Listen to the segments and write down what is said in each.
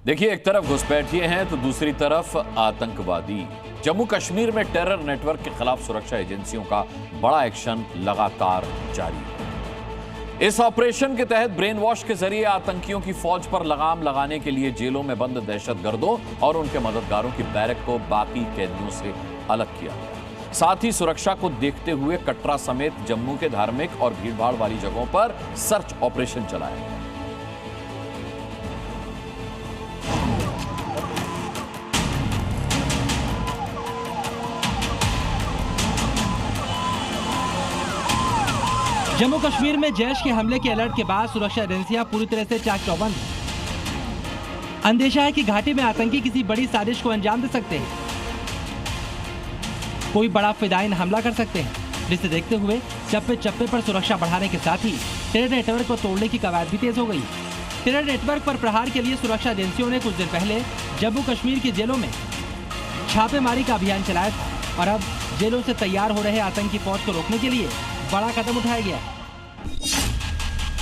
देखिए, एक तरफ घुसपैठिए हैं तो दूसरी तरफ आतंकवादी। जम्मू कश्मीर में टेरर नेटवर्क के खिलाफ सुरक्षा एजेंसियों का बड़ा एक्शन लगातार जारी है। इस ऑपरेशन के तहत ब्रेन वॉश के जरिए आतंकियों की फौज पर लगाम लगाने के लिए जेलों में बंद दहशतगर्दों और उनके मददगारों की बैरक को बाकी कैदियों से अलग किया गया। साथ ही सुरक्षा को देखते हुए कटरा समेत जम्मू के धार्मिक और भीड़भाड़ वाली जगहों पर सर्च ऑपरेशन चलाया गया। जम्मू कश्मीर में जैश के हमले के अलर्ट के बाद सुरक्षा एजेंसियां पूरी तरह से चाक चौबंद हैं। अंदेशा है कि घाटी में आतंकी किसी बड़ी साजिश को अंजाम दे सकते हैं, कोई बड़ा फिदायिन हमला कर सकते हैं, जिसे देखते हुए चप्पे चप्पे पर सुरक्षा बढ़ाने के साथ ही टेरर नेटवर्क को तोड़ने की कवायद भी तेज हो गई। टेरर नेटवर्क पर प्रहार के लिए सुरक्षा एजेंसियों ने कुछ दिन पहले जम्मू कश्मीर की जेलों में छापेमारी का अभियान चलाया था और अब जेलों से तैयार हो रहे आतंकी फौज को रोकने के लिए बड़ा कदम उठाया गया।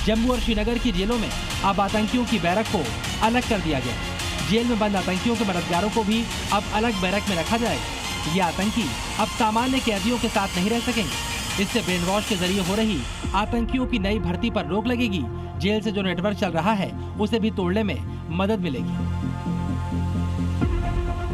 जम्मू और श्रीनगर की जेलों में अब आतंकियों की बैरक को अलग कर दिया गया। जेल में बंद आतंकियों के मददगारों को भी अब अलग बैरक में रखा जाएगा। ये आतंकी अब सामान्य कैदियों के साथ नहीं रह सकेंगे। इससे ब्रेन वॉश के जरिए हो रही आतंकियों की नई भर्ती पर रोक लगेगी। जेल से जो नेटवर्क चल रहा है उसे भी तोड़ने में मदद मिलेगी।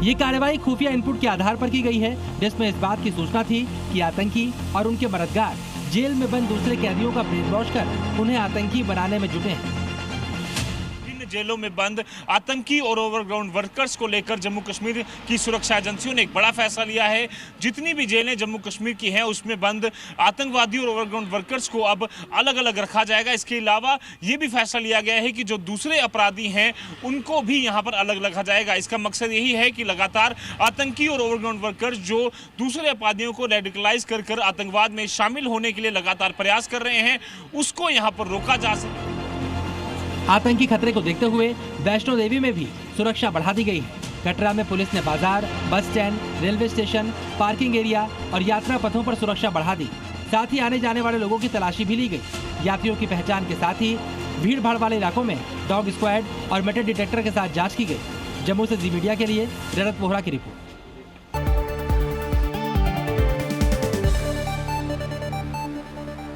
ये कार्रवाई खुफिया इनपुट के आधार पर की गई है, जिसमें इस बात की सूचना थी कि आतंकी और उनके मददगार जेल में बंद दूसरे कैदियों का ब्रेन वॉश कर उन्हें आतंकी बनाने में जुटे हैं। जेलों में बंद आतंकी और ओवरग्राउंड वर्कर्स को लेकर जम्मू कश्मीर की सुरक्षा एजेंसियों ने एक बड़ा फैसला लिया है। जितनी भी जेलें जम्मू कश्मीर की हैं उसमें बंद आतंकवादी और ओवरग्राउंड वर्कर्स को अब अलग अलग रखा जाएगा। इसके अलावा ये भी फैसला लिया गया है कि जो दूसरे अपराधी हैं उनको भी यहाँ पर अलग रखा जाएगा। इसका मकसद यही है कि लगातार आतंकी और ओवरग्राउंड वर्कर्स जो दूसरे अपराधियों को रेडिकलाइज कर आतंकवाद में शामिल होने के लिए लगातार प्रयास कर रहे हैं, उसको यहाँ पर रोका जा सके। आतंकी खतरे को देखते हुए वैष्णो देवी में भी सुरक्षा बढ़ा दी गई है। कटरा में पुलिस ने बाजार, bus stand, railway station, parking area और यात्रा पथों पर सुरक्षा बढ़ा दी। साथ ही आने जाने वाले लोगों की तलाशी भी ली गई। यात्रियों की पहचान के साथ ही भीड़ भाड़ वाले इलाकों में डॉग स्क्वाड और मेटल डिटेक्टर के साथ जांच की गई। जम्मू से जी मीडिया के लिए रजत वोहरा की रिपोर्ट।